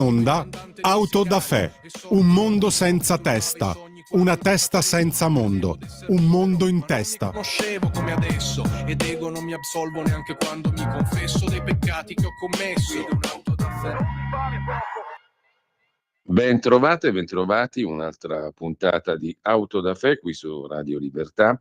Onda, auto da fè, un mondo senza testa, una testa senza mondo, un mondo in testa. Conoscevo come adesso ed ego non mi absolvo neanche quando mi confesso dei peccati che ho commesso. Un'auto da fè. Bentrovati, un'altra puntata di Auto da Fè qui su Radio Libertà.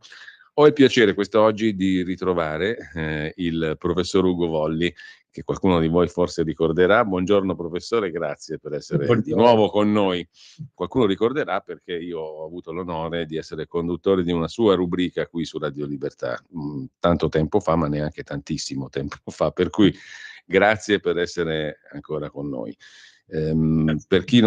Ho il piacere quest'oggi di ritrovare il professor Ugo Volli, che qualcuno di voi forse ricorderà. Buongiorno professore, grazie per essere di nuovo con noi. Qualcuno ricorderà perché io ho avuto l'onore di essere conduttore di una sua rubrica qui su Radio Libertà, tanto tempo fa, ma neanche tantissimo tempo fa, per cui grazie per essere ancora con noi. Per chi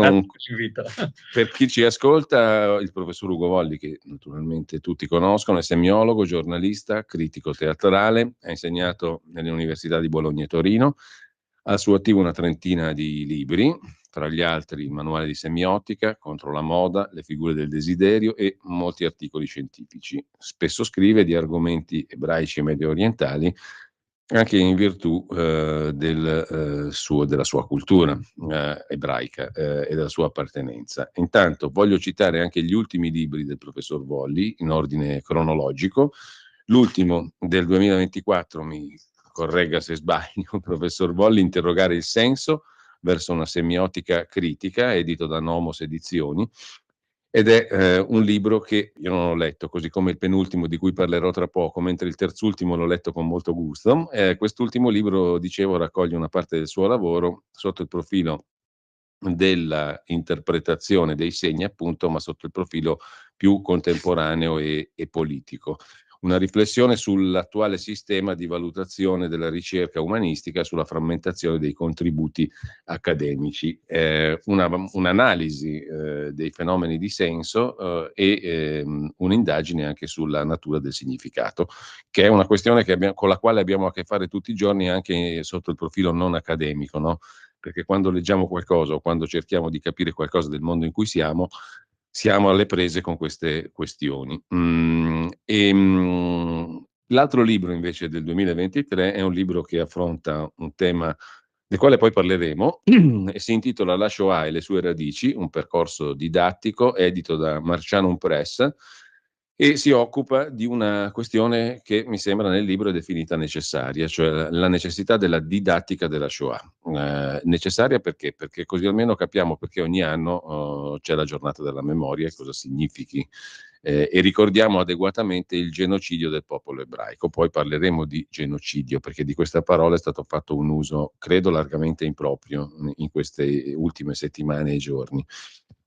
ci ascolta, il professor Ugo Volli, che naturalmente tutti conoscono, è semiologo, giornalista, critico teatrale, ha insegnato nelle università di Bologna e Torino, ha al suo attivo una trentina di libri, tra gli altri il manuale di semiotica, contro la moda, le figure del desiderio e molti articoli scientifici. Spesso scrive di argomenti ebraici e medio orientali, anche in virtù della sua cultura ebraica e della sua appartenenza. Intanto voglio citare anche gli ultimi libri del professor Volli in ordine cronologico. L'ultimo del 2024, mi corregga se sbaglio, professor Volli, Interrogare il senso verso una semiotica critica, edito da Nomos Edizioni. Ed è un libro che io non ho letto, così come il penultimo di cui parlerò tra poco, mentre il terzultimo l'ho letto con molto gusto. Quest'ultimo libro, dicevo, raccoglie una parte del suo lavoro sotto il profilo della interpretazione dei segni, appunto, ma sotto il profilo più contemporaneo e politico. Una riflessione sull'attuale sistema di valutazione della ricerca umanistica, sulla frammentazione dei contributi accademici, un'analisi dei fenomeni di senso e un'indagine anche sulla natura del significato, che è una questione con la quale abbiamo a che fare tutti i giorni anche sotto il profilo non accademico, no? Perché quando leggiamo qualcosa o quando cerchiamo di capire qualcosa del mondo in cui siamo alle prese con queste questioni. L'altro libro invece del 2023 è un libro che affronta un tema del quale poi parleremo e si intitola La Shoah e le sue radici, un percorso didattico, edito da Marcianum Press, e si occupa di una questione che mi sembra nel libro è definita necessaria, cioè la necessità della didattica della Shoah. Necessaria perché? Perché così almeno capiamo perché ogni anno c'è la giornata della memoria e cosa significhi. E ricordiamo adeguatamente il genocidio del popolo ebraico. Poi parleremo di genocidio, perché di questa parola è stato fatto un uso, credo, largamente improprio in queste ultime settimane e giorni,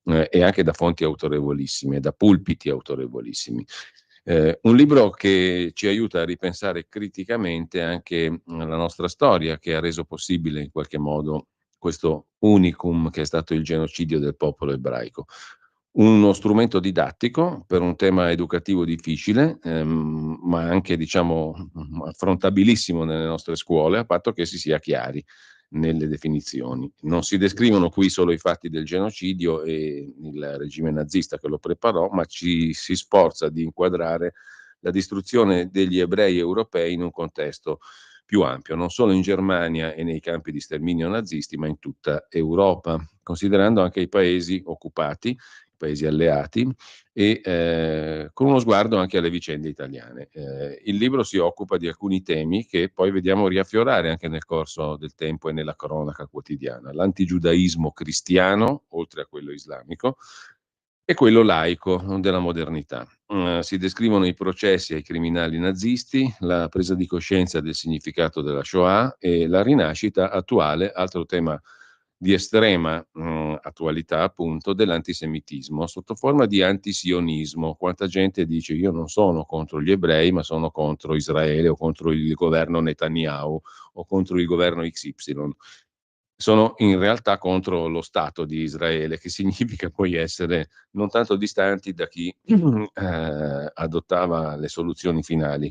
e anche da fonti autorevolissime, da pulpiti autorevolissimi. Un libro che ci aiuta a ripensare criticamente anche la nostra storia, che ha reso possibile in qualche modo questo unicum che è stato il genocidio del popolo ebraico. Uno strumento didattico per un tema educativo difficile, ma anche, diciamo, affrontabilissimo nelle nostre scuole, a patto che si sia chiari nelle definizioni. Non si descrivono qui solo i fatti del genocidio e il regime nazista che lo preparò, ma si sforza di inquadrare la distruzione degli ebrei europei in un contesto più ampio, non solo in Germania e nei campi di sterminio nazisti, ma in tutta Europa, considerando anche i paesi occupati, paesi alleati, e con uno sguardo anche alle vicende italiane. Il libro si occupa di alcuni temi che poi vediamo riaffiorare anche nel corso del tempo e nella cronaca quotidiana. L'antigiudaismo cristiano, oltre a quello islamico, e quello laico della modernità. Si descrivono i processi ai criminali nazisti, la presa di coscienza del significato della Shoah e la rinascita attuale, altro tema di estrema attualità, appunto, dell'antisemitismo sotto forma di antisionismo. Quanta gente dice io non sono contro gli ebrei, ma sono contro Israele o contro il governo Netanyahu o contro il governo XY. Sono in realtà contro lo Stato di Israele, che significa poi essere non tanto distanti da chi adottava le soluzioni finali.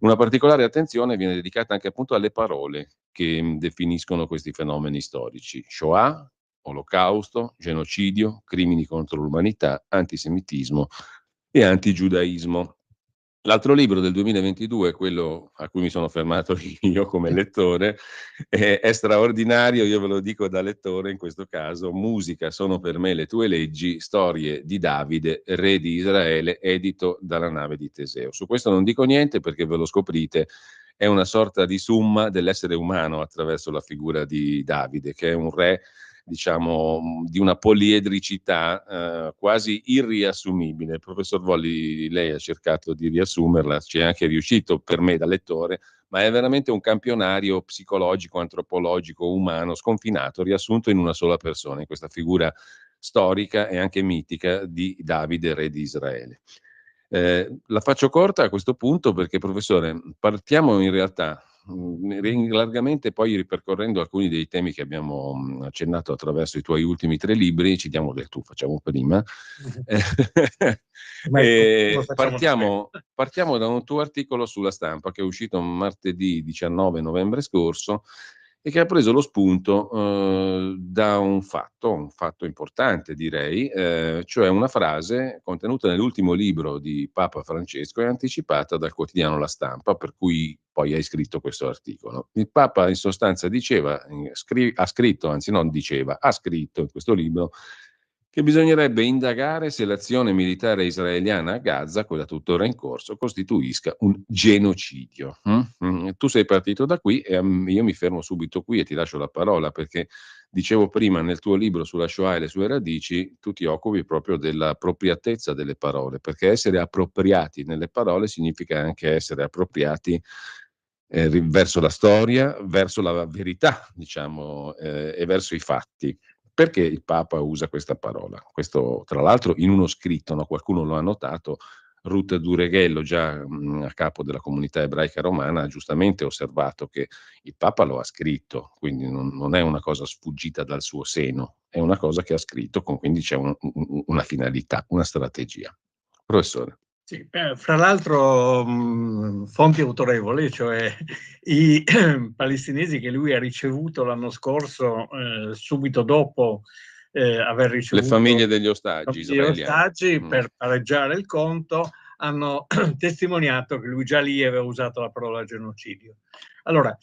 Una particolare attenzione viene dedicata anche appunto alle parole che definiscono questi fenomeni storici: Shoah, Olocausto, genocidio, crimini contro l'umanità, antisemitismo e antigiudaismo. L'altro libro del 2022, quello a cui mi sono fermato io come lettore, è straordinario, io ve lo dico da lettore in questo caso, Musica sono per me le tue leggi, storie di Davide, re di Israele, edito dalla nave di Teseo. Su questo non dico niente perché ve lo scoprite, è una sorta di summa dell'essere umano attraverso la figura di Davide, che è un re, diciamo, di una poliedricità quasi irriassumibile. Il professor Volli, lei ha cercato di riassumerla, ci è anche riuscito per me da lettore, ma è veramente un campionario psicologico, antropologico, umano, sconfinato, riassunto in una sola persona, in questa figura storica e anche mitica di Davide, re di Israele. La faccio corta a questo punto perché, professore, partiamo in realtà largamente, poi ripercorrendo alcuni dei temi che abbiamo accennato attraverso i tuoi ultimi 3 libri, citiamo del tu, facciamo prima. Ma lo facciamo Partiamo da un tuo articolo sulla Stampa che è uscito martedì 19 novembre scorso e che ha preso lo spunto da un fatto importante direi, cioè una frase contenuta nell'ultimo libro di Papa Francesco e anticipata dal quotidiano La Stampa, per cui poi hai scritto questo articolo. Il Papa in sostanza diceva, ha scritto, anzi non diceva, ha scritto in questo libro che bisognerebbe indagare se l'azione militare israeliana a Gaza, quella tuttora in corso, costituisca un genocidio. Tu sei partito da qui e io mi fermo subito qui e ti lascio la parola perché dicevo prima nel tuo libro sulla Shoah e le sue radici, tu ti occupi proprio dell'appropriatezza delle parole, perché essere appropriati nelle parole significa anche essere appropriati verso la storia, verso la verità, diciamo, e verso i fatti. Perché il Papa usa questa parola? Questo, tra l'altro, in uno scritto, no? Qualcuno lo ha notato, Ruth Dureghello, già a capo della comunità ebraica romana, ha giustamente osservato che il Papa lo ha scritto, quindi non è una cosa sfuggita dal suo seno, è una cosa che ha scritto, quindi c'è una finalità, una strategia. Professore. Sì, fra l'altro fonti autorevoli, cioè i palestinesi che lui ha ricevuto l'anno scorso, subito dopo aver Le ricevuto famiglie degli ostaggi gli israeliani. ostaggi per pareggiare il conto, hanno testimoniato che lui già lì aveva usato la parola genocidio. Allora,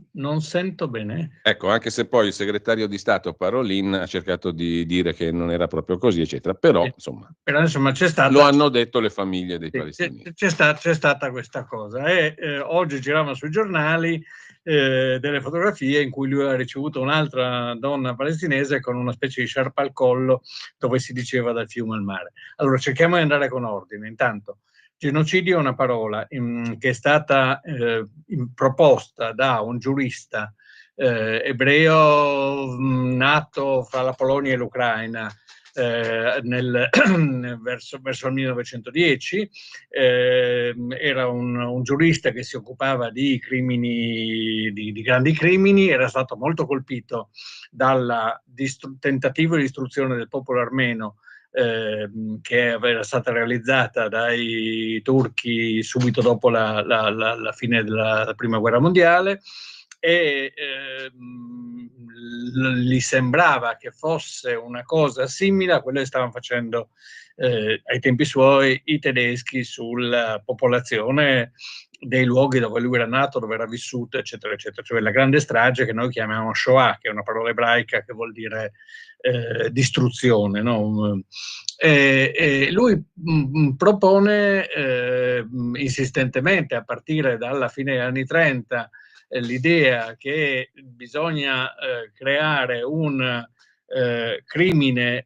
non sento bene. Ecco, anche se poi il segretario di Stato Parolin ha cercato di dire che non era proprio così, eccetera, però insomma Però insomma c'è stata, lo hanno detto le famiglie dei palestinesi. c'è stata questa cosa e oggi giravano sui giornali delle fotografie in cui lui ha ricevuto un'altra donna palestinese con una specie di sciarpa al collo dove si diceva dal fiume al mare. Allora cerchiamo di andare con ordine. Intanto, genocidio è una parola che è stata proposta da un giurista ebreo nato fra la Polonia e l'Ucraina verso il 1910, era un giurista che si occupava di crimini, di grandi crimini, era stato molto colpito dal tentativo di distruzione del popolo armeno che era stata realizzata dai turchi subito dopo la fine della Prima Guerra Mondiale e gli sembrava che fosse una cosa simile a quello che stavano facendo ai tempi suoi i tedeschi sulla popolazione dei luoghi dove lui era nato, dove era vissuto, eccetera, eccetera. Cioè la grande strage che noi chiamiamo Shoah, che è una parola ebraica che vuol dire distruzione, no? Lui propone insistentemente a partire dalla fine degli anni 30 l'idea che bisogna creare un crimine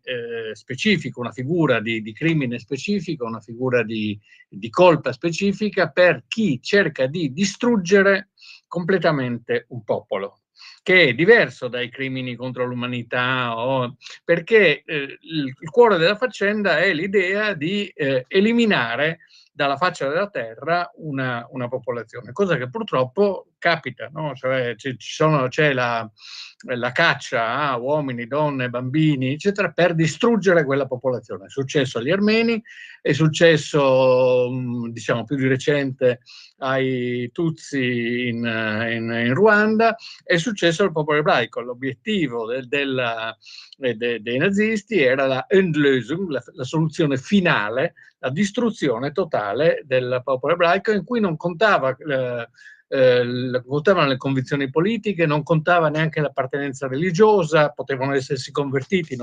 specifico, una figura di crimine specifico, una figura di colpa specifica per chi cerca di distruggere completamente un popolo, che è diverso dai crimini contro l'umanità, perché il cuore della faccenda è l'idea di eliminare dalla faccia della terra una popolazione, cosa che purtroppo capita, no? Cioè, c'è la caccia a uomini, donne, bambini, eccetera, per distruggere quella popolazione. È successo agli armeni, è successo, diciamo, più di recente ai Tutsi in Ruanda, è successo al popolo ebraico. L'obiettivo dei nazisti era la Endlösung, la soluzione finale, la distruzione totale del popolo ebraico, in cui non contavano le convinzioni politiche, non contava neanche l'appartenenza religiosa, potevano essersi convertiti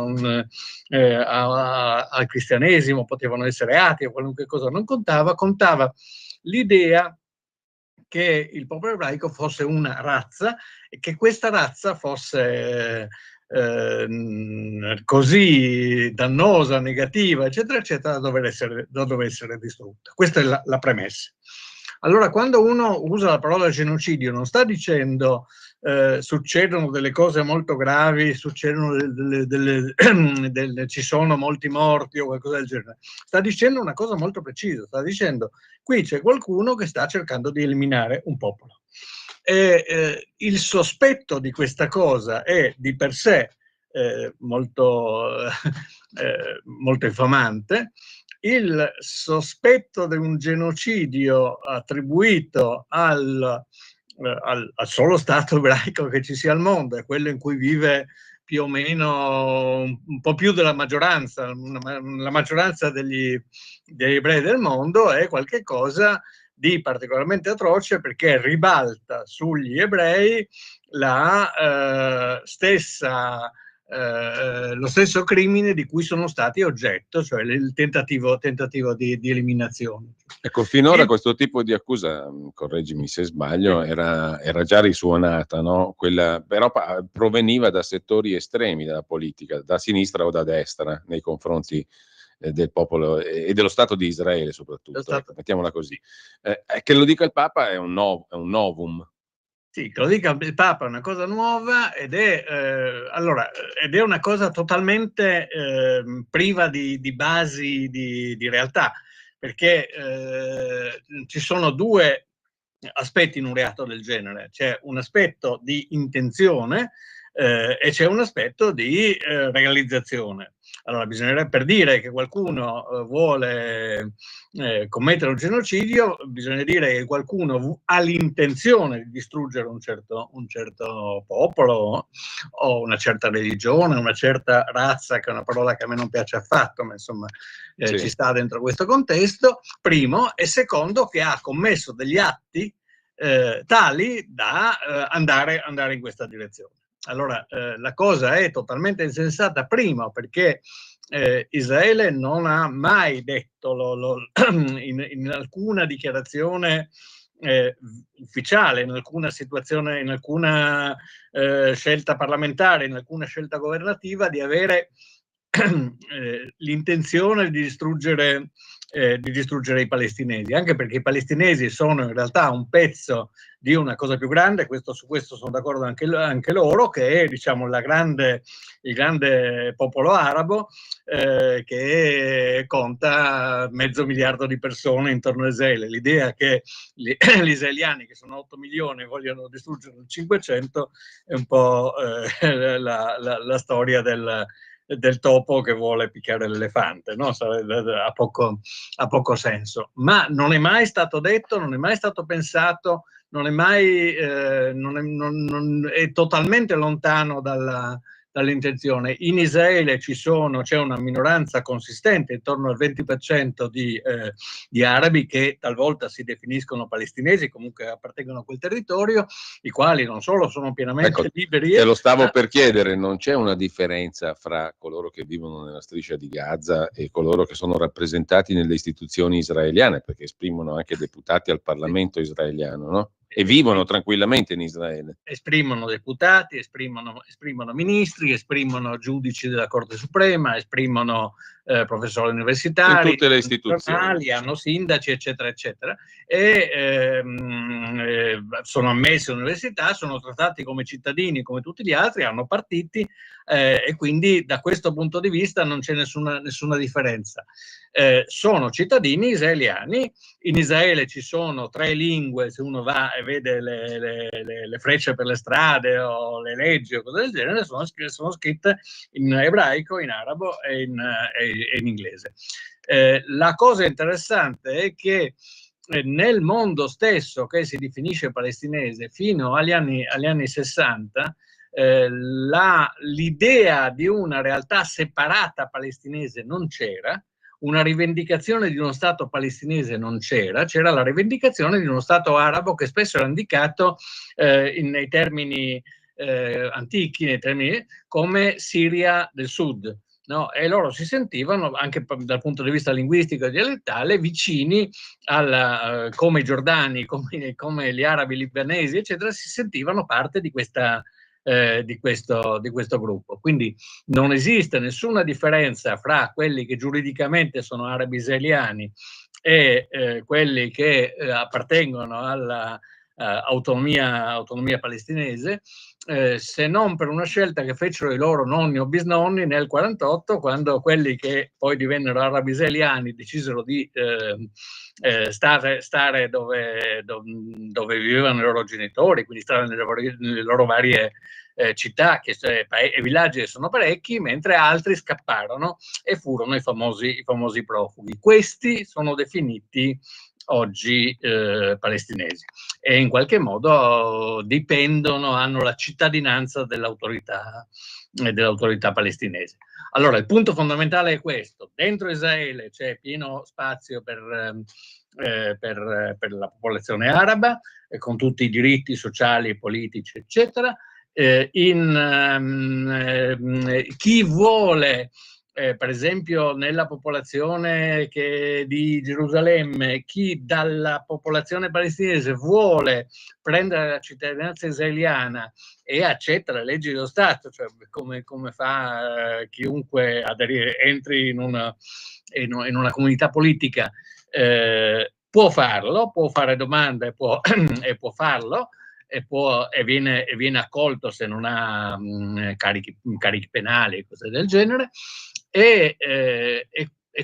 al cristianesimo, potevano essere atei o qualunque cosa, non contava, contava l'idea che il popolo ebraico fosse una razza e che questa razza fosse così dannosa, negativa, eccetera, eccetera, da dover essere distrutta. Questa è la premessa. Allora, quando uno usa la parola genocidio, non sta dicendo succedono delle cose molto gravi, succedono ci sono molti morti o qualcosa del genere. Sta dicendo una cosa molto precisa, sta dicendo qui c'è qualcuno che sta cercando di eliminare un popolo. Il sospetto di questa cosa è di per sé molto infamante. Il sospetto di un genocidio attribuito al solo Stato ebraico che ci sia al mondo, è quello in cui vive più o meno un po' più della maggioranza, la maggioranza degli ebrei del mondo, è qualcosa di particolarmente atroce, perché ribalta sugli ebrei lo stesso crimine di cui sono stati oggetto, cioè il tentativo di eliminazione. Ecco, finora questo tipo di accusa, correggimi se sbaglio, era già risuonata, no? Però proveniva da settori estremi della politica, da sinistra o da destra, nei confronti del popolo e dello Stato di Israele soprattutto, ecco, mettiamola così. Che lo dica il Papa è un novum. Sì, che lo dica il Papa è una cosa nuova ed è una cosa totalmente priva di basi di realtà, perché ci sono due aspetti in un reato del genere. C'è un aspetto di intenzione e c'è un aspetto di realizzazione. Allora, bisognerebbe, per dire che qualcuno vuole commettere un genocidio, bisogna dire che qualcuno ha l'intenzione di distruggere un certo popolo o una certa religione, una certa razza, che è una parola che a me non piace affatto, ma insomma Sì. ci sta dentro questo contesto, primo, e secondo, che ha commesso degli atti tali da andare in questa direzione. Allora, la cosa è totalmente insensata, prima perché Israele non ha mai detto in alcuna dichiarazione ufficiale, in alcuna situazione, in alcuna scelta parlamentare, in alcuna scelta governativa, di avere l'intenzione di distruggere i palestinesi, anche perché i palestinesi sono in realtà un pezzo di una cosa più grande. Su questo sono d'accordo anche loro, che è, diciamo, il grande popolo arabo che conta 500 milioni di persone intorno a Israele. L'idea che gli israeliani, che sono 8 milioni, vogliono distruggere il 500 è un po' la storia del topo che vuole picchiare l'elefante, no? Ha poco senso. Ma non è mai stato detto, non è mai stato pensato, non è mai è totalmente lontano dall'intenzione. In Israele c'è una minoranza consistente, intorno al 20% di arabi, che talvolta si definiscono palestinesi, comunque appartengono a quel territorio, i quali non solo sono pienamente liberi. Te lo stavo per chiedere, non c'è una differenza fra coloro che vivono nella striscia di Gaza e coloro che sono rappresentati nelle istituzioni israeliane, perché esprimono anche deputati al Parlamento israeliano, no? E vivono tranquillamente in Israele. Esprimono deputati, esprimono ministri, esprimono giudici della Corte Suprema, esprimono professori In universitari, tutte le istituzioni. hanno sindaci, eccetera, eccetera, e sono ammessi all'università, sono trattati come cittadini, come tutti gli altri, hanno partiti, e quindi da questo punto di vista non c'è nessuna differenza. Sono cittadini israeliani. In Israele ci sono 3 lingue, se uno va e vede le frecce per le strade o le leggi o cose del genere, sono scritte in ebraico, in arabo e in inglese. La cosa interessante è che nel mondo stesso che si definisce palestinese fino agli anni 60, l'idea di una realtà separata palestinese non c'era, una rivendicazione di uno Stato palestinese non c'era, c'era la rivendicazione di uno Stato arabo che spesso era indicato nei termini antichi, nei termini come Siria del Sud. No? E loro si sentivano, anche dal punto di vista linguistico e dialettale, vicini come i giordani, come gli arabi libanesi, eccetera, si sentivano parte di questo gruppo. Quindi non esiste nessuna differenza fra quelli che giuridicamente sono arabi israeliani e quelli che appartengono alla autonomia palestinese, se non per una scelta che fecero i loro nonni o bisnonni nel 48, quando quelli che poi divennero arabi israeliani decisero di stare dove vivevano i loro genitori, quindi stare nelle loro varie città e villaggi, che sono parecchi, mentre altri scapparono e furono i famosi profughi. Questi sono definiti oggi palestinesi e in qualche modo hanno la cittadinanza dell'autorità palestinese. Allora, il punto fondamentale è questo: dentro Israele c'è pieno spazio per la popolazione araba, con tutti i diritti sociali, politici, eccetera. Chi vuole, per esempio nella popolazione di Gerusalemme, chi dalla popolazione palestinese vuole prendere la cittadinanza israeliana e accetta le leggi dello Stato, cioè come fa chiunque entri in una comunità politica, può farlo, può fare domande e può farlo, e viene accolto se non ha carichi penali e cose del genere, e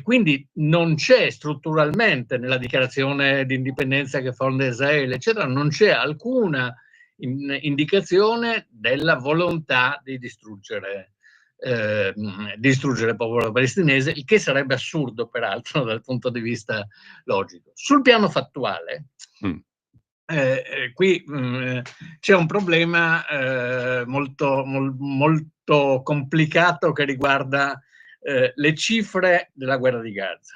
quindi non c'è strutturalmente nella dichiarazione di indipendenza che fonda Israele, eccetera, non c'è alcuna indicazione della volontà di distruggere il popolo palestinese, il che sarebbe assurdo peraltro dal punto di vista logico. Sul piano fattuale, qui c'è un problema molto complicato che riguarda le cifre della guerra di Gaza.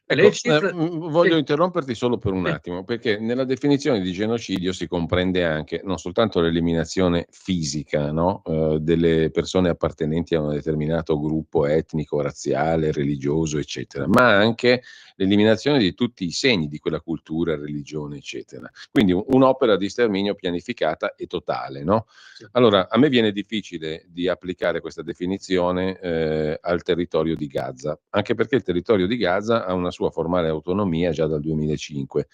Voglio interromperti solo per un attimo, perché nella definizione di genocidio si comprende anche non soltanto l'eliminazione fisica, no? Delle persone appartenenti a un determinato gruppo etnico, razziale, religioso, eccetera, ma anche l'eliminazione di tutti i segni di quella cultura, religione, eccetera. Quindi un'opera di sterminio pianificata e totale, no? Allora, a me viene difficile di applicare questa definizione al territorio di Gaza, anche perché il territorio di Gaza ha una sua formale autonomia già dal 2005.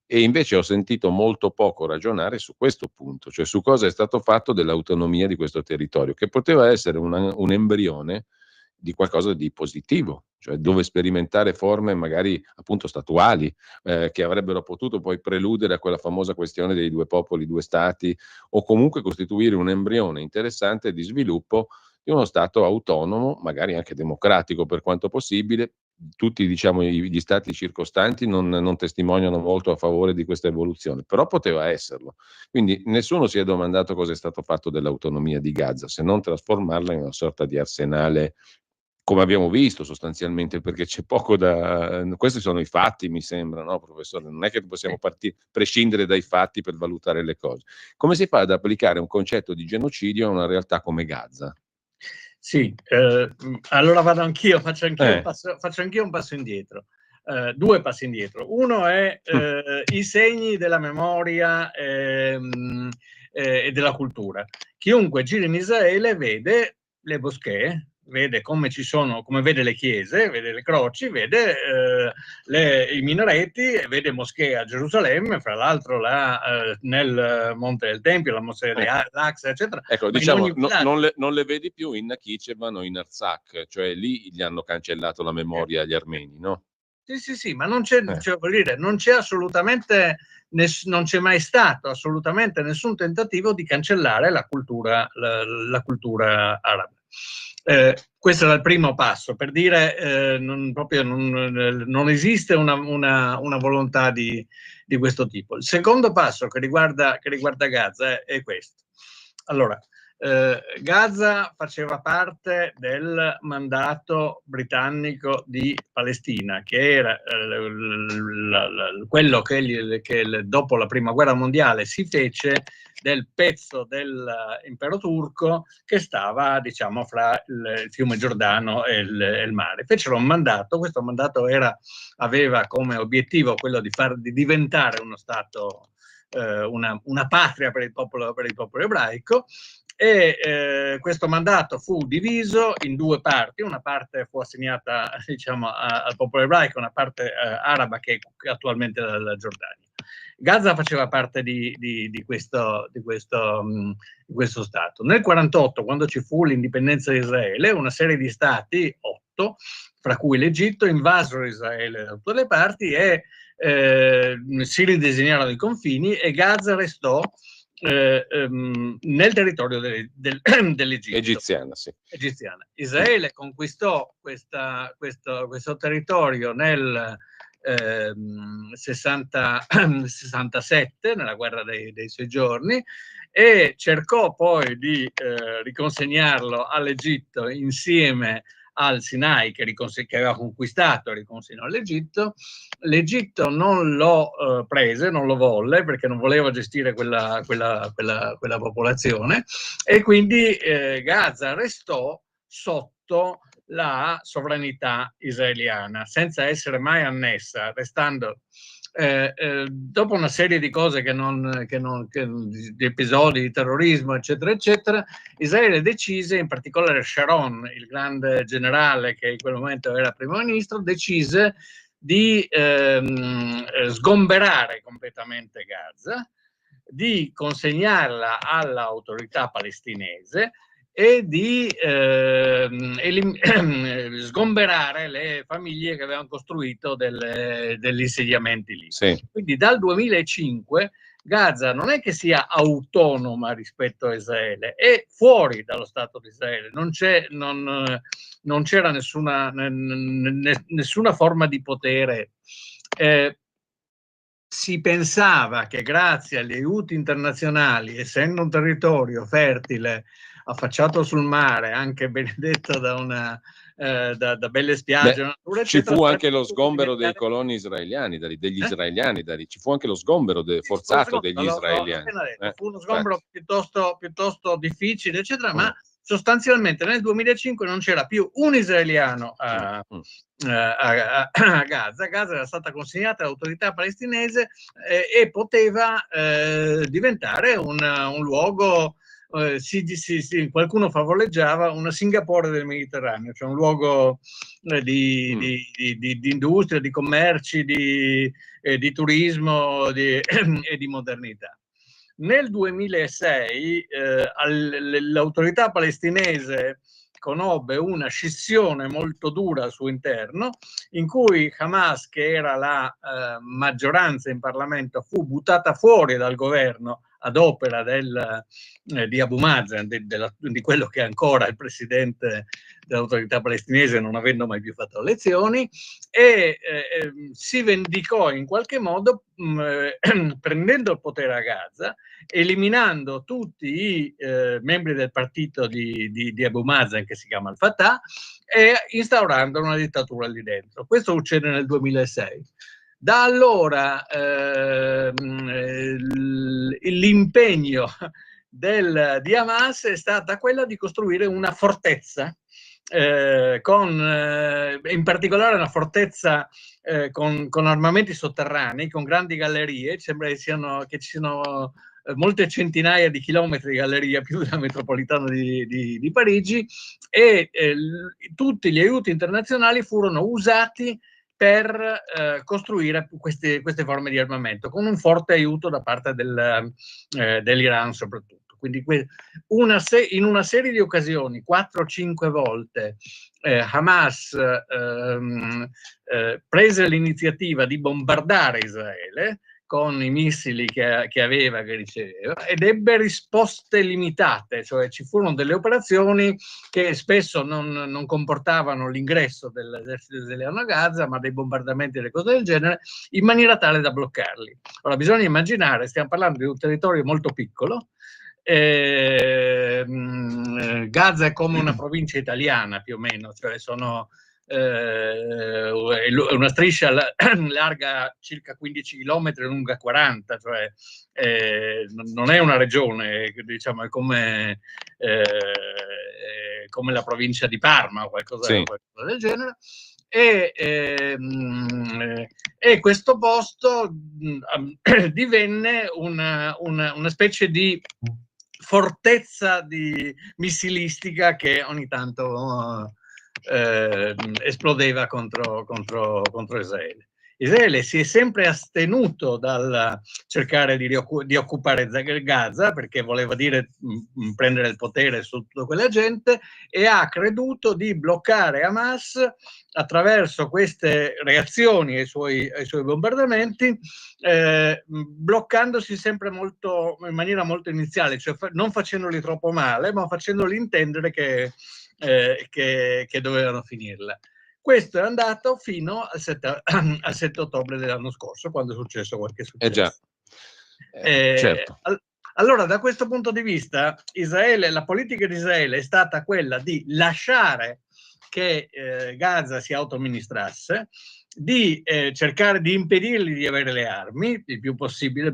E invece ho sentito molto poco ragionare su questo punto, cioè su cosa è stato fatto dell'autonomia di questo territorio, che poteva essere un embrione di qualcosa di positivo, cioè dove sperimentare forme magari appunto statuali, che avrebbero potuto poi preludere a quella famosa questione dei 2 popoli, 2 stati, o comunque costituire un embrione interessante di sviluppo di uno Stato autonomo, magari anche democratico per quanto possibile. Tutti, diciamo, gli stati circostanti non testimoniano molto a favore di questa evoluzione, però poteva esserlo. Quindi nessuno si è domandato cosa è stato fatto dell'autonomia di Gaza, se non trasformarla in una sorta di arsenale, come abbiamo visto sostanzialmente, perché c'è poco da... Questi sono i fatti, mi sembra, no, professore? Non è che possiamo prescindere dai fatti per valutare le cose. Come si fa ad applicare un concetto di genocidio a una realtà come Gaza? Sì, allora vado anch'io, faccio anch'io un passo indietro. 2 passi indietro. Uno è i segni della memoria e della cultura. Chiunque gira in Israele vede le moschee, vede come vede le chiese, vede le croci, vede i minareti, vede moschee a Gerusalemme, fra l'altro nel Monte del Tempio, la moschea di Al-Aqsa, eccetera. Ecco, Ma diciamo, in ogni villaggio. non le vedi più in Nakhichevan o in Artsakh, cioè lì gli hanno cancellato la memoria agli armeni, no? Sì, ma non c'è, cioè, voglio dire, non c'è assolutamente, non c'è mai stato assolutamente nessun tentativo di cancellare la cultura araba. Questo era il primo passo, per dire non esiste una volontà di questo tipo. Il secondo passo che riguarda Gaza è questo. Allora, Gaza faceva parte del mandato britannico di Palestina, che era quello che dopo la prima guerra mondiale si fece del pezzo dell'impero turco che stava, diciamo, fra il fiume Giordano e il mare. Fecero un mandato, questo mandato aveva come obiettivo quello di diventare uno stato, una patria per il popolo ebraico, e questo mandato fu diviso in due parti. Una parte fu assegnata, diciamo, al popolo ebraico, una parte araba, che attualmente è la Giordania. Gaza faceva parte di questo Stato. Nel 1948, quando ci fu l'indipendenza di Israele, una serie di stati, 8, fra cui l'Egitto, invasero Israele da tutte le parti e si ridisegnarono i confini, e Gaza restò nel territorio dell'Egitto. Egiziana. Israele conquistò questo territorio nel 67, nella guerra dei 6 giorni, e cercò poi di riconsegnarlo all'Egitto insieme al Sinai, che aveva conquistato e riconsegnò all'Egitto. L'Egitto non lo prese, non lo volle, perché non voleva gestire quella popolazione, e quindi Gaza restò sotto la sovranità israeliana, senza essere mai annessa, restando dopo una serie di cose di episodi di terrorismo, eccetera, eccetera. Israele decise, in particolare Sharon, il grande generale che in quel momento era primo ministro, decise di sgomberare completamente Gaza, di consegnarla all'autorità palestinese e di sgomberare le famiglie che avevano costruito degli insediamenti lì. Sì. Quindi dal 2005 Gaza non è che sia autonoma rispetto a Israele, è fuori dallo Stato di Israele, non c'era nessuna forma di potere. Si pensava che grazie agli aiuti internazionali, essendo un territorio fertile, affacciato sul mare, anche benedetto da belle spiagge, natura, ci eccetera, fu anche lo sgombero dei coloni israeliani, degli israeliani, ci fu anche lo sgombero forzato degli israeliani. Fu uno sgombero piuttosto difficile, eccetera, ma sostanzialmente nel 2005 non c'era più un israeliano a Gaza. Gaza era stata consegnata all'autorità palestinese e poteva diventare un luogo, qualcuno favoleggiava una Singapore del Mediterraneo, cioè un luogo di industria, di commerci, di turismo e di modernità. Nel 2006 l'autorità palestinese conobbe una scissione molto dura al suo interno, in cui Hamas, che era la maggioranza in Parlamento, fu buttata fuori dal governo ad opera di Abu Mazen, di quello che è ancora il presidente dell'autorità palestinese, non avendo mai più fatto elezioni, e si vendicò in qualche modo prendendo il potere a Gaza, eliminando tutti i membri del partito di Abu Mazen, che si chiama Al-Fatah, e instaurando una dittatura lì dentro. Questo succede nel 2006. Da allora l'impegno di Hamas è stata quella di costruire una fortezza, in particolare una fortezza con armamenti sotterranei, con grandi gallerie. Sembra che ci siano molte centinaia di chilometri di galleria, più della metropolitana di Parigi, e tutti gli aiuti internazionali furono usati per costruire queste forme di armamento, con un forte aiuto da parte dell'Iran soprattutto. Quindi in una serie di occasioni, 4 o 5 volte, Hamas prese l'iniziativa di bombardare Israele con i missili che aveva, che riceveva, ed ebbe risposte limitate, cioè ci furono delle operazioni che spesso non comportavano l'ingresso dell'esercito israeliano a Gaza, ma dei bombardamenti e delle cose del genere, in maniera tale da bloccarli. Ora bisogna immaginare, stiamo parlando di un territorio molto piccolo, Gaza è come una provincia italiana più o meno, cioè sono una striscia larga circa 15 km, lunga 40, cioè non è una regione, diciamo, è come la provincia di Parma o qualcosa del genere. E questo posto divenne una specie di fortezza missilistica che ogni tanto esplodeva contro Israele. Israele si è sempre astenuto dal cercare di occupare Gaza, perché voleva dire prendere il potere su tutta quella gente, e ha creduto di bloccare Hamas attraverso queste reazioni ai suoi bombardamenti, bloccandosi sempre in maniera molto iniziale, cioè non facendoli troppo male, ma facendoli intendere che dovevano finirla. Questo è andato fino al 7 ottobre dell'anno scorso, quando è successo qualche successo. Certo. Allora, da questo punto di vista, la politica di Israele è stata quella di lasciare che Gaza si autoamministrasse, di cercare di impedirgli di avere le armi il più possibile,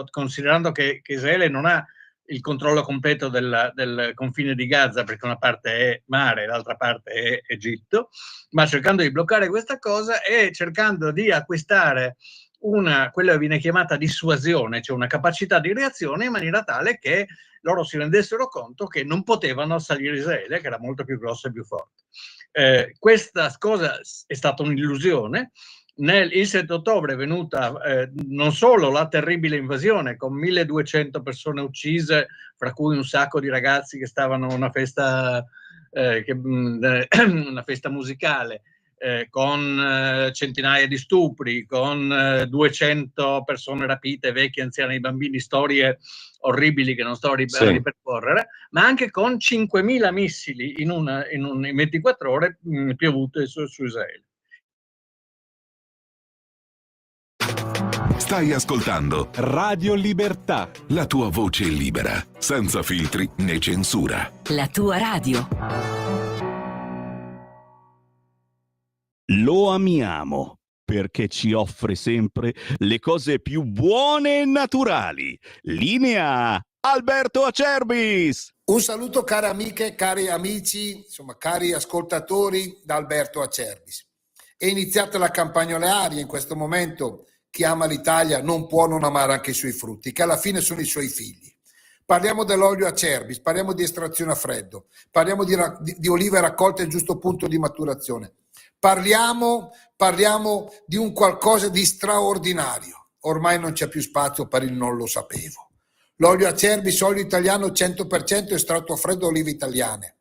considerando che Israele non ha il controllo completo del confine di Gaza, perché una parte è mare, l'altra parte è Egitto, ma cercando di bloccare questa cosa e cercando di acquistare quella che viene chiamata dissuasione, cioè una capacità di reazione, in maniera tale che loro si rendessero conto che non potevano assalire Israele, che era molto più grossa e più forte. Questa cosa è stata un'illusione. Il 7 ottobre è venuta non solo la terribile invasione, con 1200 persone uccise, fra cui un sacco di ragazzi che stavano a una festa musicale, con centinaia di stupri, con 200 persone rapite, vecchi, anziani, bambini, storie orribili che non sto a ripercorrere, ma anche con 5.000 missili in 24 ore piovute su Israele. Stai ascoltando Radio Libertà, la tua voce libera, senza filtri né censura. La tua radio. Lo amiamo perché ci offre sempre le cose più buone e naturali. Linea Alberto Acerbis. Un saluto cari amiche, cari amici, insomma cari ascoltatori da Alberto Acerbis. È iniziata la campagna olearia, in questo momento chi ama l'Italia non può non amare anche i suoi frutti, che alla fine sono i suoi figli. Parliamo dell'olio Acerbis, parliamo di estrazione a freddo, parliamo di olive raccolte al giusto punto di maturazione. Parliamo di un qualcosa di straordinario. Ormai non c'è più spazio per il non lo sapevo. L'olio Acerbis, olio italiano 100% estratto a freddo, olive italiane.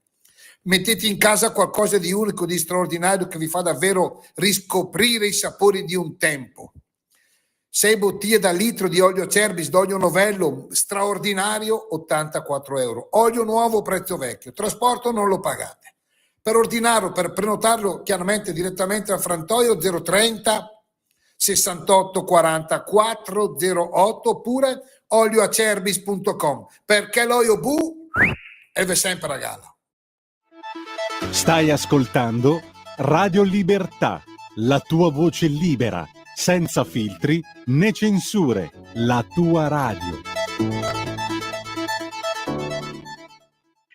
Mettete in casa qualcosa di unico, di straordinario, che vi fa davvero riscoprire i sapori di un tempo. 6 bottiglie da litro di olio Acerbis, d'olio novello, straordinario, 84 euro. Olio nuovo, prezzo vecchio. Trasporto non lo pagate. Per ordinarlo, per prenotarlo, chiaramente direttamente al frantoio 030 68 40 408 oppure olioacerbis.com, perché l'olio bu è sempre a galla. Stai ascoltando Radio Libertà, la tua voce libera, senza filtri né censure, la tua radio.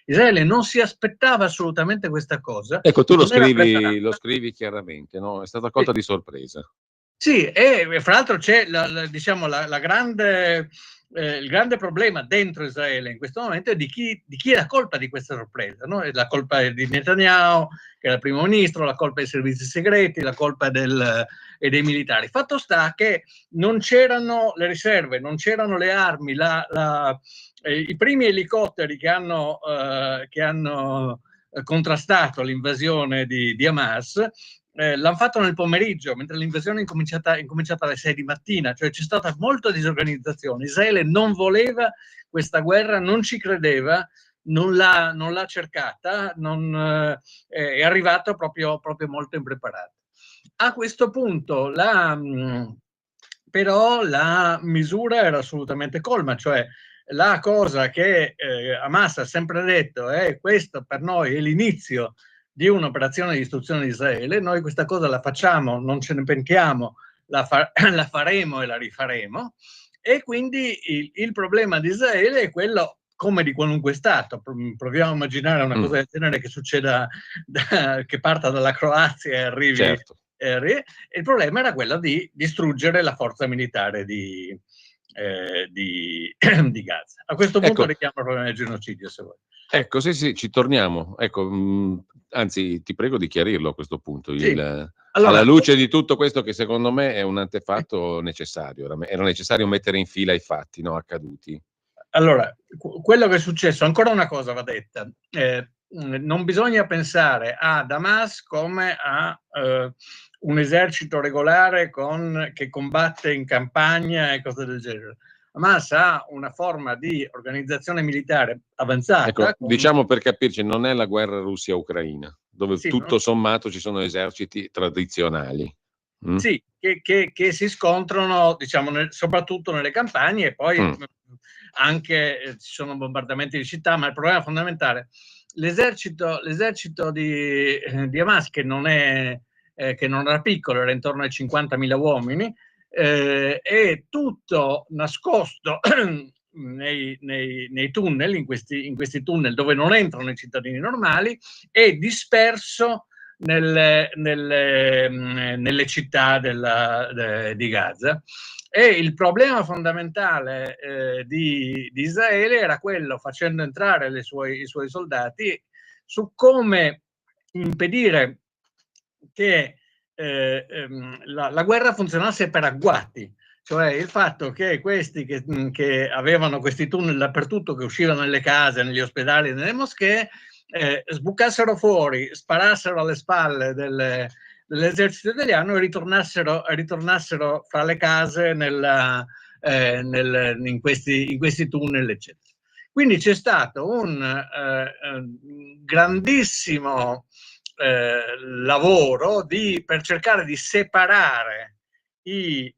Israele non si aspettava assolutamente questa cosa. Ecco, tu lo scrivi chiaramente, no? È stata colta di sorpresa. Sì, e fra l'altro c'è la grande il grande problema dentro Israele in questo momento è di chi è la colpa di questa sorpresa, no? La colpa è di Netanyahu, che è il primo ministro, la colpa dei servizi segreti, la colpa dei militari. Fatto sta che non c'erano le riserve, non c'erano le armi, i primi elicotteri che hanno contrastato l'invasione di Hamas l'hanno fatto nel pomeriggio, mentre l'invasione è cominciata alle 6 di mattina, cioè c'è stata molta disorganizzazione. Israele non voleva questa guerra, non ci credeva, non l'ha cercata, è arrivato proprio molto impreparato. A questo punto però la misura era assolutamente colma, cioè la cosa che Hamas ha sempre detto è questo per noi è l'inizio di un'operazione di distruzione di Israele, noi questa cosa la facciamo, non ce ne pentiamo, la faremo e la rifaremo, e quindi il problema di Israele è quello come di qualunque Stato. Proviamo a immaginare una cosa del genere che succeda, che parta dalla Croazia e arrivi. Certo. Il problema era quello di distruggere la forza militare di Gaza. A questo punto richiamo il problema del genocidio, se vuoi. Ecco, sì, ci torniamo. Ecco, anzi, ti prego di chiarirlo a questo punto. Sì. Allora, Allora, alla luce di tutto questo, che secondo me è un antefatto necessario, era necessario mettere in fila i fatti, no, accaduti. Allora, quello che è successo, ancora una cosa va detta, non bisogna pensare a Hamas come a un esercito regolare che combatte in campagna e cose del genere. Hamas ha una forma di organizzazione militare avanzata. Ecco, diciamo per capirci, non è la guerra Russia-Ucraina, dove sì, tutto sommato ci sono eserciti tradizionali. Sì, che si scontrano, diciamo, soprattutto nelle campagne, e poi anche ci sono bombardamenti di città, ma il problema fondamentale, l'esercito di Hamas, che non era piccolo, era intorno ai 50.000 uomini, è tutto nascosto nei tunnel, in questi tunnel dove non entrano i cittadini normali, e disperso nelle città di Gaza. E il problema fondamentale di Israele era quello, facendo entrare i suoi soldati, su come impedire che la guerra funzionasse per agguati, cioè il fatto che questi che avevano questi tunnel dappertutto, che uscivano nelle case, negli ospedali, nelle moschee, sbucassero fuori, sparassero alle spalle dell'esercito italiano e ritornassero fra le case in questi tunnel, eccetera. Quindi c'è stato un grandissimo lavoro per cercare di separare i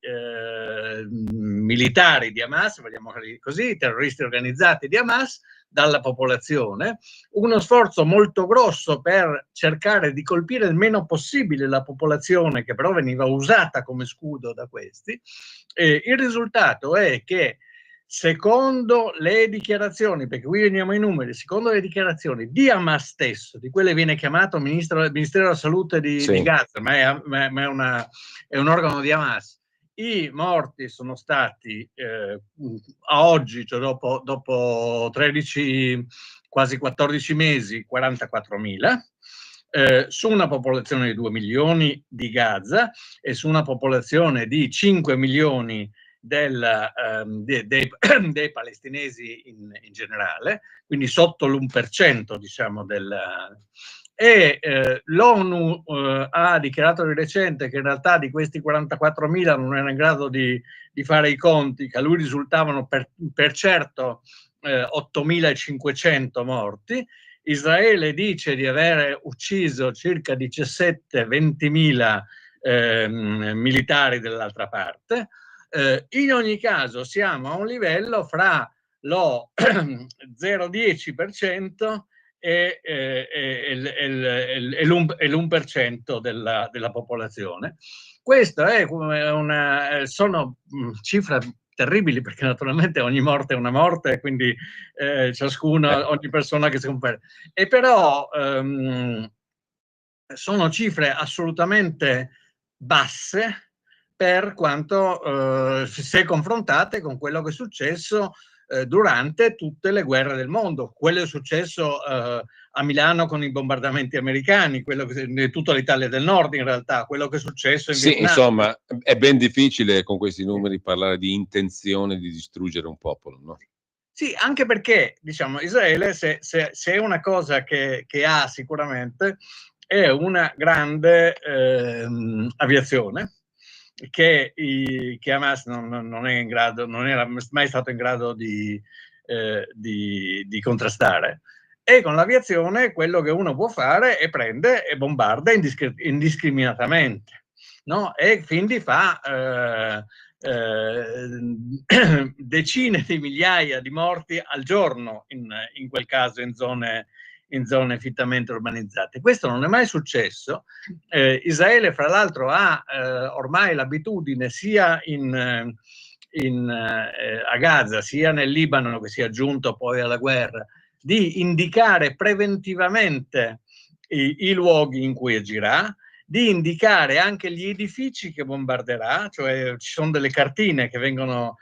militari di Hamas, vogliamo dire così, i terroristi organizzati di Hamas, dalla popolazione, uno sforzo molto grosso per cercare di colpire il meno possibile la popolazione, che però veniva usata come scudo da questi. Il risultato è che, secondo le dichiarazioni, perché qui veniamo ai numeri, secondo le dichiarazioni di Hamas stesso, di quelle viene chiamato Ministero della Salute di Gaza, ma è un organo di Hamas, i morti sono stati a oggi, cioè dopo 13, quasi 14 mesi, 44.000, su una popolazione di 2 milioni di Gaza e su una popolazione di 5 milioni dei palestinesi in generale, quindi sotto l'1%, diciamo, l'ONU ha dichiarato di recente che in realtà di questi 44.000 non era in grado di fare i conti, che a lui risultavano per certo 8.500 morti. Israele dice di aver ucciso circa 17-20.000 militari dall'altra parte. In ogni caso siamo a un livello fra lo 0,10% e l'1% della popolazione. Questo sono cifre terribili, perché naturalmente ogni morte è una morte, quindi ogni persona che si compare. E però sono cifre assolutamente basse per quanto se confrontate con quello che è successo durante tutte le guerre del mondo, quello che è successo a Milano con i bombardamenti americani, quello che tutta l'Italia del Nord in realtà, quello che è successo in Vietnam. Insomma, è ben difficile con questi numeri parlare di intenzione di distruggere un popolo, no? Sì, anche perché, diciamo, Israele, se è una cosa che ha sicuramente, è una grande aviazione, che Hamas non è in grado, non era mai stato in grado di contrastare. E con l'aviazione quello che uno può fare è prende e bombarda indiscriminatamente, no? E quindi fa decine di migliaia di morti al giorno in quel caso in zone fittamente urbanizzate. Questo non è mai successo. Israele, fra l'altro, ha ormai l'abitudine sia a Gaza, sia nel Libano, che si è aggiunto poi alla guerra, di indicare preventivamente i luoghi in cui agirà, di indicare anche gli edifici che bombarderà, cioè ci sono delle cartine che vengono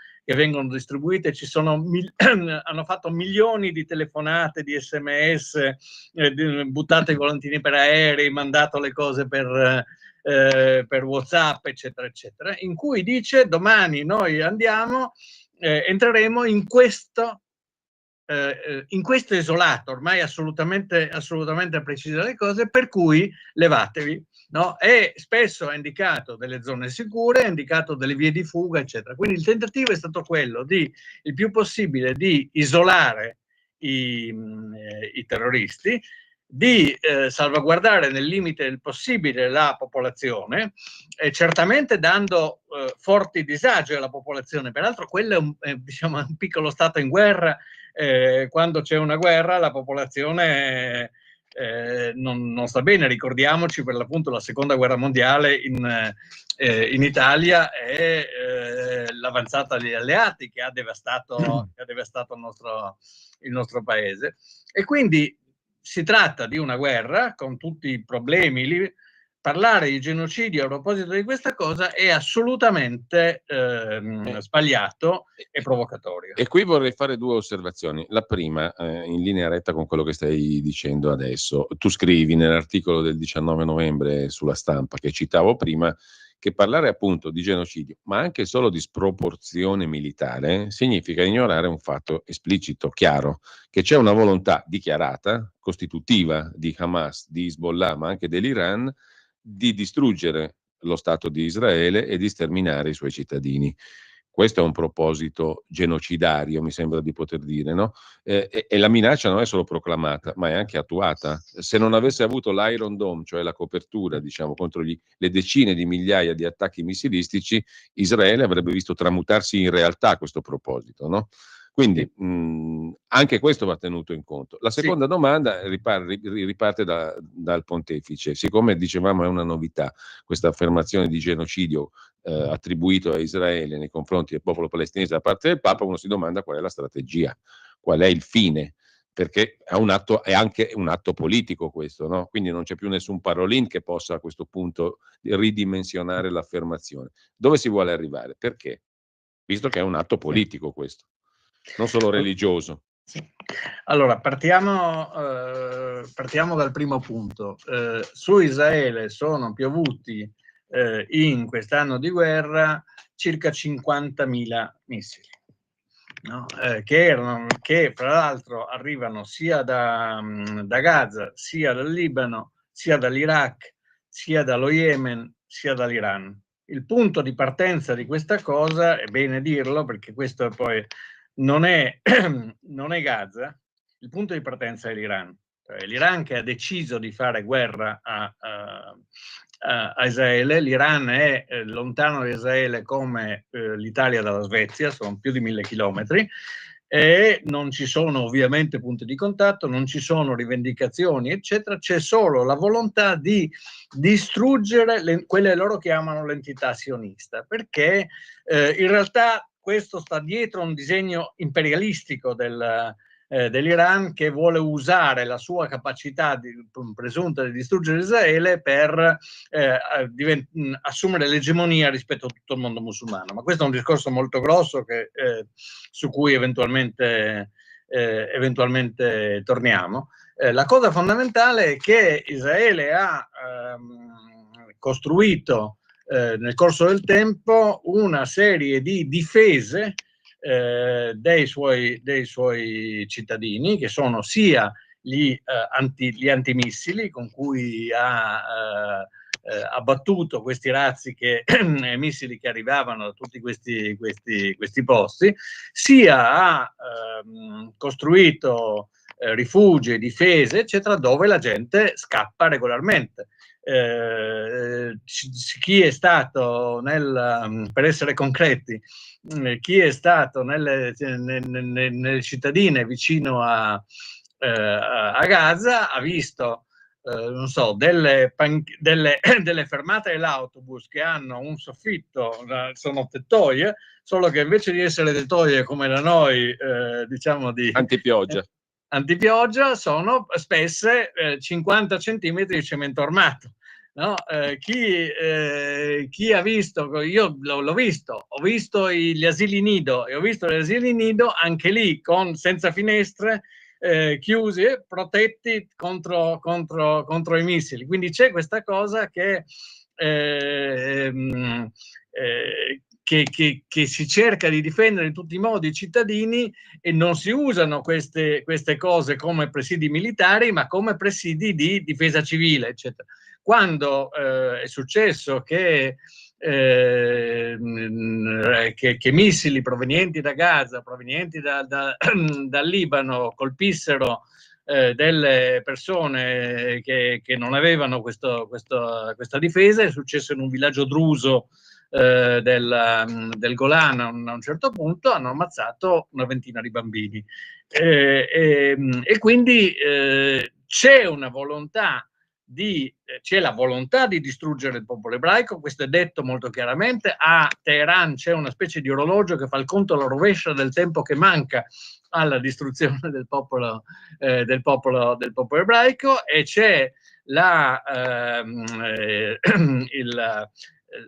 distribuite, hanno fatto milioni di telefonate, di SMS, buttate i volantini per aerei, mandato le cose per WhatsApp, eccetera, eccetera, in cui dice: domani noi andiamo, entreremo in questo isolato, ormai assolutamente precise le cose, per cui levatevi, no? E spesso ha indicato delle zone sicure, ha indicato delle vie di fuga, eccetera. Quindi il tentativo è stato quello di, il più possibile, di isolare i terroristi, di salvaguardare nel limite del possibile la popolazione, certamente dando forti disagi alla popolazione. Peraltro quello è diciamo, un piccolo stato in guerra. Quando c'è una guerra la popolazione non sta bene. Ricordiamoci per l'appunto la seconda guerra mondiale in Italia e l'avanzata degli alleati che ha devastato il nostro paese, e quindi si tratta di una guerra con tutti i problemi. Parlare di genocidio a proposito di questa cosa è assolutamente sbagliato e provocatorio. E qui vorrei fare due osservazioni. La prima, in linea retta con quello che stai dicendo adesso. Tu scrivi nell'articolo del 19 novembre sulla Stampa, che citavo prima, che parlare appunto di genocidio, ma anche solo di sproporzione militare, significa ignorare un fatto esplicito, chiaro, che c'è una volontà dichiarata, costitutiva di Hamas, di Hezbollah, ma anche dell'Iran, di distruggere lo Stato di Israele e di sterminare i suoi cittadini. Questo è un proposito genocidario, mi sembra di poter dire, no? E la minaccia non è solo proclamata, ma è anche attuata. Se non avesse avuto l'Iron Dome, cioè la copertura, diciamo, contro le decine di migliaia di attacchi missilistici, Israele avrebbe visto tramutarsi in realtà questo proposito, no? Quindi anche questo va tenuto in conto. La seconda domanda riparte dal pontefice. Siccome dicevamo è una novità questa affermazione di genocidio attribuito a Israele nei confronti del popolo palestinese da parte del Papa, uno si domanda qual è la strategia, qual è il fine, perché è anche un atto politico questo, no? Quindi non c'è più nessun parolin che possa a questo punto ridimensionare l'affermazione. Dove si vuole arrivare? Perché? Visto che è un atto politico questo, non solo religioso. Allora, partiamo dal primo punto. Su Israele sono piovuti in quest'anno di guerra circa 50.000 missili, no? Che fra l'altro arrivano sia da Gaza, sia dal Libano, sia dall'Iraq, sia dallo Yemen, sia dall'Iran. Il punto di partenza di questa cosa, è bene dirlo perché questo poi non è Gaza, il punto di partenza è l'Iran. L'Iran che ha deciso di fare guerra a Israele. L'Iran è lontano da Israele come l'Italia dalla Svezia, sono più di 1.000 chilometri, e non ci sono ovviamente punti di contatto, non ci sono rivendicazioni, eccetera, c'è solo la volontà di distruggere quelle loro chiamano l'entità sionista, perché in realtà questo sta dietro un disegno imperialistico dell'Iran, che vuole usare la sua capacità presunta di distruggere Israele per assumere l'egemonia rispetto a tutto il mondo musulmano. Ma questo è un discorso molto grosso su cui eventualmente torniamo. La cosa fondamentale è che Israele ha costruito nel corso del tempo una serie di difese dei suoi cittadini, che sono sia gli antimissili, con cui ha abbattuto questi razzi missili che arrivavano da tutti questi posti, sia ha costruito rifugi e difese, eccetera, dove la gente scappa regolarmente. Chi è stato per essere concreti, chi è stato nelle cittadine vicino a Gaza ha visto non so, delle fermate dell'autobus che hanno un soffitto, sono tettoie, solo che invece di essere tettoie come da noi, diciamo di antipioggia, sono spesse 50 centimetri di cemento armato. No? Chi ha visto, io l'ho visto, ho visto gli asili nido, e ho visto gli asili nido anche lì senza finestre, chiusi, protetti contro i missili. Quindi c'è questa cosa che si cerca di difendere in tutti i modi i cittadini, e non si usano queste cose come presidi militari, ma come presidi di difesa civile, eccetera. Quando è successo che missili provenienti da Gaza, provenienti dal Libano, colpissero delle persone che non avevano questa difesa, è successo in un villaggio druso del Golan. A un certo punto hanno ammazzato una ventina di bambini, e quindi c'è una volontà c'è la volontà di distruggere il popolo ebraico. Questo è detto molto chiaramente. A Teheran c'è una specie di orologio che fa il conto alla rovescia del tempo che manca alla distruzione del popolo ebraico, e c'è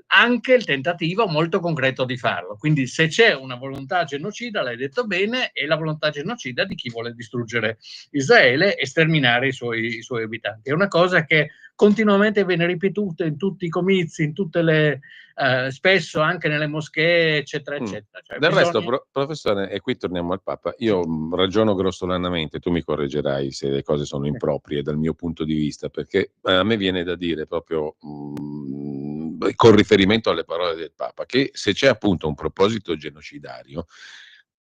anche il tentativo molto concreto di farlo. Quindi se c'è una volontà genocida, l'hai detto bene, è la volontà genocida di chi vuole distruggere Israele e sterminare i suoi abitanti. È una cosa che continuamente viene ripetuta in tutti i comizi, in tutte le spesso anche nelle moschee, eccetera, eccetera. Cioè, del resto, professore, e qui torniamo al Papa, io ragiono grossolanamente, tu mi correggerai se le cose sono improprie dal mio punto di vista, perché a me viene da dire proprio con riferimento alle parole del Papa, che se c'è appunto un proposito genocidario,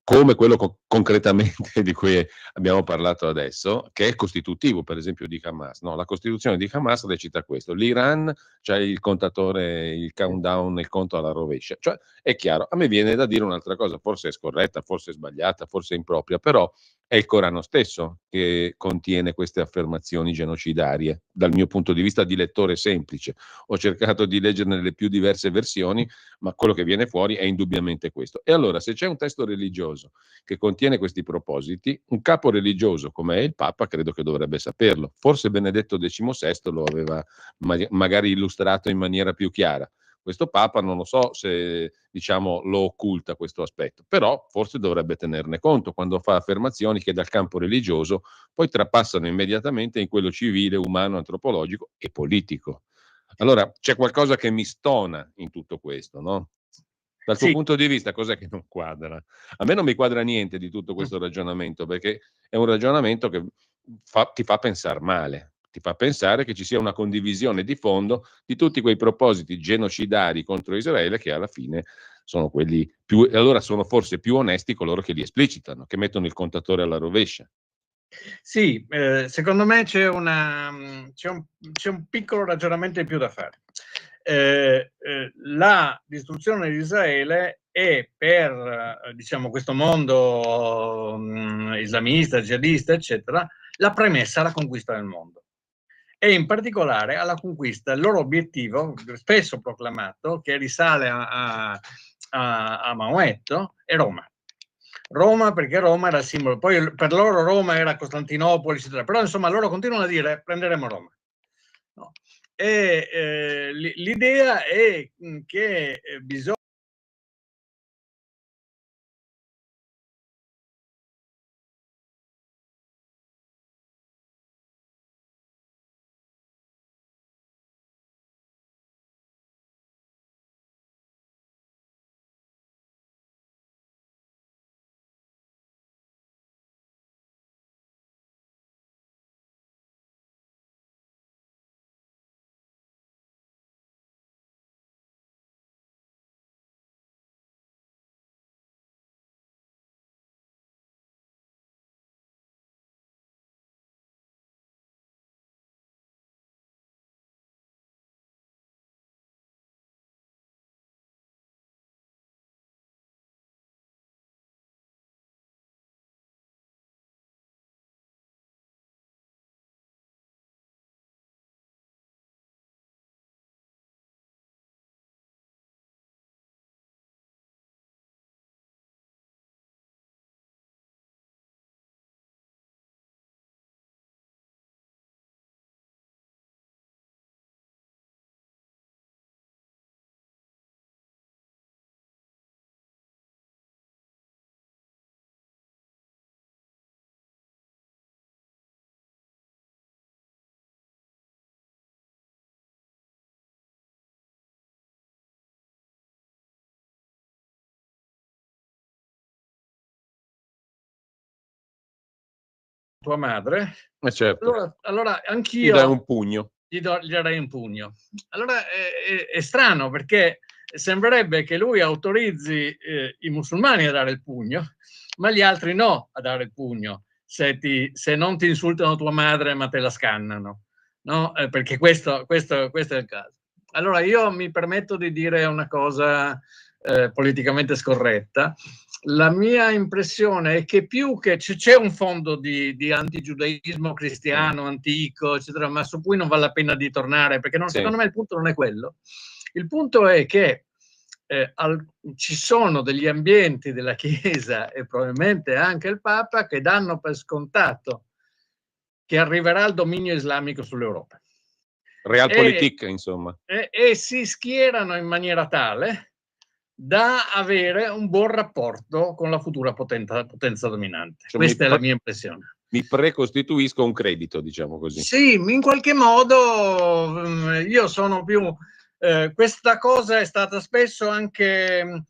come quello concretamente di cui abbiamo parlato adesso, che è costitutivo per esempio di Hamas, no? La Costituzione di Hamas recita questo: l'Iran c'ha il contatore, il countdown, il conto alla rovescia. Cioè è chiaro, a me viene da dire un'altra cosa, forse è scorretta, forse è sbagliata, forse è impropria, però è il Corano stesso che contiene queste affermazioni genocidarie. Dal mio punto di vista di lettore semplice, ho cercato di leggerne le più diverse versioni, ma quello che viene fuori è indubbiamente questo. E allora, se c'è un testo religioso che contiene questi propositi, un capo religioso come è il Papa credo che dovrebbe saperlo. Forse Benedetto XVI lo aveva magari illustrato in maniera più chiara. Questo Papa non lo so se, diciamo, lo occulta questo aspetto, però forse dovrebbe tenerne conto quando fa affermazioni che dal campo religioso poi trapassano immediatamente in quello civile, umano, antropologico e politico. Allora c'è qualcosa che mi stona in tutto questo, no? Dal tuo punto di vista, cos'è che non quadra? A me non mi quadra niente di tutto questo ragionamento, perché è un ragionamento che ti fa pensare male, ti fa pensare che ci sia una condivisione di fondo di tutti quei propositi genocidari contro Israele, che alla fine sono quelli più, e allora sono forse più onesti coloro che li esplicitano, che mettono il contatore alla rovescia. Sì, secondo me c'è un piccolo ragionamento in più da fare. La distruzione di Israele è per diciamo questo mondo islamista, jihadista, eccetera, la premessa alla conquista del mondo, e in particolare alla conquista. Il loro obiettivo, spesso proclamato, che risale a Maometto, è Roma. Roma perché Roma era il simbolo, poi per loro Roma era Costantinopoli, eccetera. Però insomma loro continuano a dire prenderemo Roma. No. E l'idea è che bisogna tua madre, certo. allora Gli anch'io dai un pugno. gli darei un pugno. Allora è strano perché sembrerebbe che lui autorizzi i musulmani a dare il pugno, ma gli altri no a dare il pugno se non ti insultano tua madre ma te la scannano, no? Perché questo è il caso. Allora io mi permetto di dire una cosa politicamente scorretta. La mia impressione è che più che c'è un fondo di antigiudaismo cristiano antico, eccetera, ma su cui non vale la pena di tornare, perché secondo me il punto non è quello. Il punto è che ci sono degli ambienti della Chiesa e probabilmente anche il Papa che danno per scontato che arriverà il dominio islamico sull'Europa. Realpolitik, insomma. E si schierano in maniera tale da avere un buon rapporto con la futura potenza dominante. Cioè, questa è la mia impressione. Mi precostituisco un credito, diciamo così. Sì, in qualche modo io sono più... questa cosa è stata spesso anche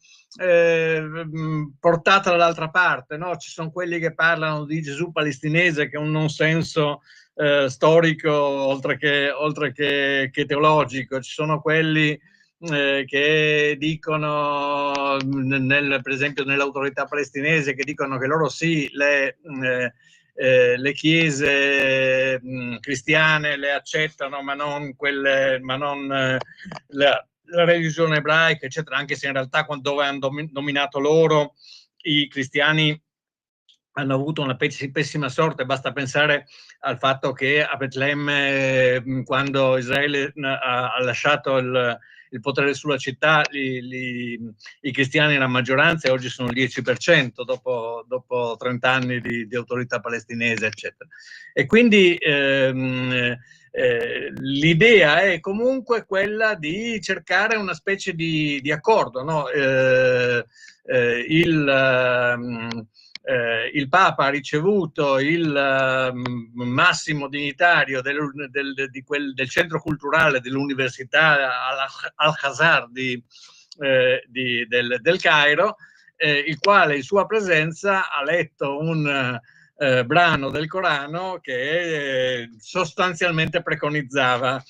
portata dall'altra parte, no? Ci sono quelli che parlano di Gesù palestinese, che è un non senso storico oltre che teologico. Ci sono quelli che dicono, per esempio nell'autorità palestinese, che dicono che loro sì, le chiese cristiane le accettano, ma non la religione ebraica, eccetera, anche se in realtà dove hanno dominato loro, i cristiani hanno avuto una pessima sorte. Basta pensare al fatto che a Betlemme, quando Israele ha lasciato il potere sulla città, i cristiani erano maggioranza e oggi sono il 10% dopo 30 anni di autorità palestinese, eccetera. E quindi l'idea è comunque quella di cercare una specie di accordo, no? Il Papa ha ricevuto il massimo dignitario del centro culturale dell'Università Al-Azhar del Cairo, il quale in sua presenza ha letto un brano del Corano che sostanzialmente preconizzava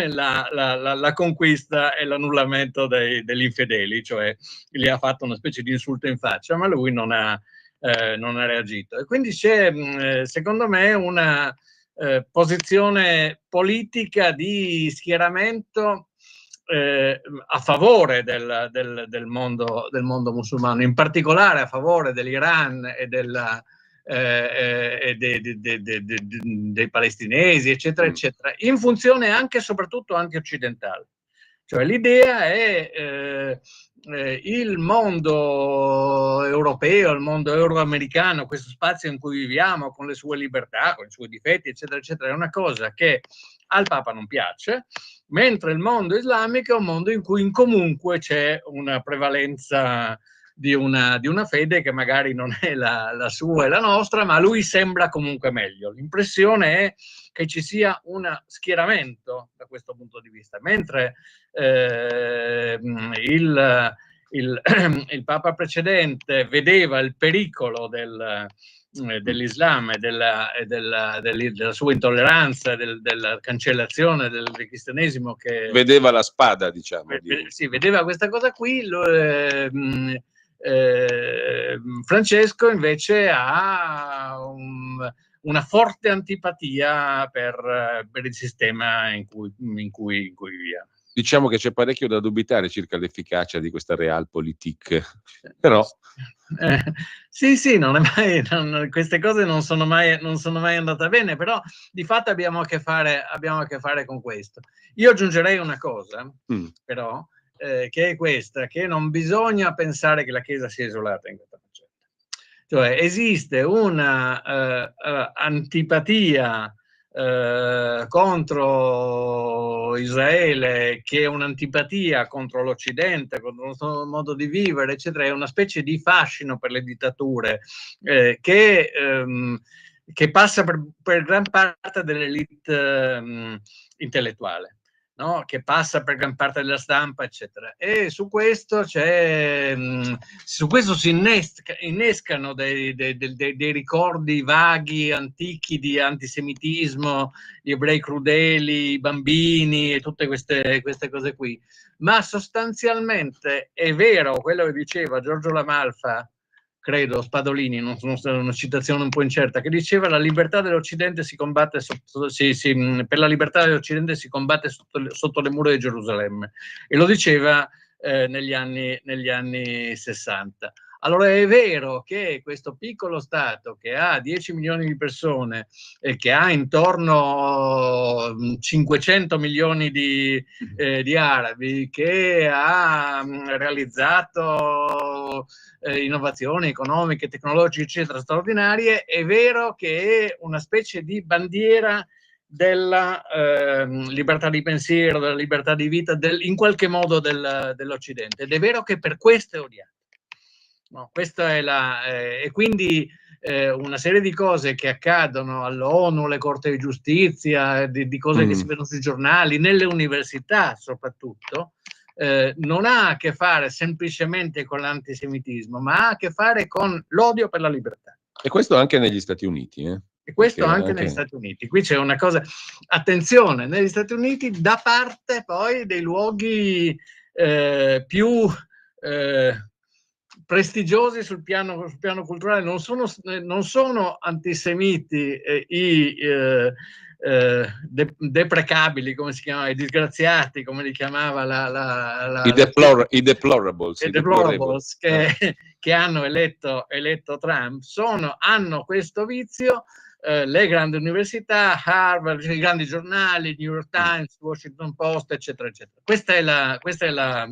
la conquista e l'annullamento degli infedeli, cioè gli ha fatto una specie di insulto in faccia, ma lui non ha reagito. E quindi c'è, secondo me, una posizione politica di schieramento a favore del mondo musulmano, in particolare a favore dell'Iran e dei palestinesi, eccetera, eccetera, in funzione anche e soprattutto anche occidentale. Cioè l'idea è il mondo europeo, il mondo euroamericano, questo spazio in cui viviamo con le sue libertà, con i suoi difetti, eccetera, eccetera, è una cosa che al Papa non piace, mentre il mondo islamico è un mondo in cui comunque c'è una prevalenza di una fede che magari non è la sua e la nostra, ma a lui sembra comunque meglio. L'impressione è che ci sia un schieramento da questo punto di vista, mentre il Papa precedente vedeva il pericolo dell'Islam e della sua intolleranza, della cancellazione del cristianesimo, che vedeva la spada, diciamo. sì, vedeva questa cosa qui. Francesco invece ha una forte antipatia per il sistema in cui viviamo. Diciamo che c'è parecchio da dubitare circa l'efficacia di questa realpolitik, però sì, non è mai, queste cose non sono mai andate bene, però di fatto abbiamo a che fare con questo. Io aggiungerei una cosa, però, che è questa, che non bisogna pensare che la Chiesa sia isolata in questa faccenda. Cioè esiste una antipatia contro Israele, che è un'antipatia contro l'Occidente, contro il nostro modo di vivere, eccetera, è una specie di fascino per le dittature che passa per gran parte dell'elite intellettuale, no? Che passa per gran parte della stampa, eccetera. E su questo si innescano dei ricordi vaghi, antichi di antisemitismo, gli ebrei crudeli, i bambini e tutte queste cose qui. Ma sostanzialmente è vero quello che diceva Giorgio Lamalfa, credo, Spadolini, non sono stata una citazione un po' incerta, che diceva: la libertà dell'Occidente si combatte per la libertà dell'Occidente si combatte sotto le mura di Gerusalemme, e lo diceva negli anni 60. Allora è vero che questo piccolo Stato, che ha 10 milioni di persone e che ha intorno a 500 milioni di arabi, che ha realizzato innovazioni economiche, tecnologiche, eccetera, straordinarie, è vero che è una specie di bandiera della libertà di pensiero, della libertà di vita, in qualche modo dell'Occidente, ed è vero che per questo è odiato. No, questa è e quindi una serie di cose che accadono all'ONU, alle corti di giustizia, di cose che si vedono sui giornali, nelle università soprattutto, non ha a che fare semplicemente con l'antisemitismo, ma ha a che fare con l'odio per la libertà. E questo anche negli Stati Uniti. E questo anche negli Stati Uniti. Qui c'è una cosa, attenzione, negli Stati Uniti, da parte poi dei luoghi più prestigiosi sul piano culturale, non sono antisemiti i deprecabili, come si chiamava, i disgraziati, come li chiamava i deplorables, che hanno eletto Trump, hanno questo vizio. Le grandi università, Harvard, i grandi giornali, New York Times, Washington Post, eccetera, eccetera. Questa è la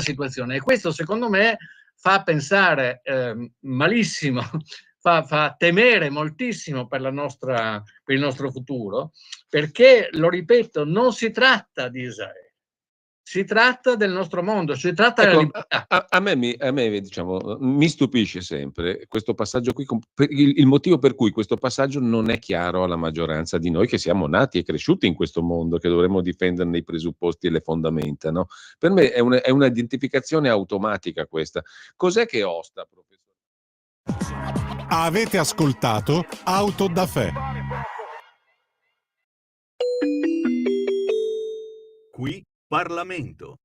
situazione, e questo secondo me fa pensare malissimo, fa temere moltissimo per il nostro futuro, perché, lo ripeto, non si tratta di Israele. Si tratta del nostro mondo, si tratta della libertà. A me diciamo, mi stupisce sempre questo passaggio qui, il motivo per cui questo passaggio non è chiaro alla maggioranza di noi che siamo nati e cresciuti in questo mondo, che dovremmo difenderne i presupposti e le fondamenta, no? Per me è una identificazione automatica questa. Cos'è che osta, professore? Avete ascoltato Auto da Fè. Qui Parlamento.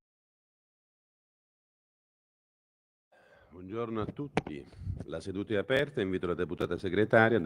Buongiorno a tutti. La seduta è aperta. Invito la deputata segretaria a dare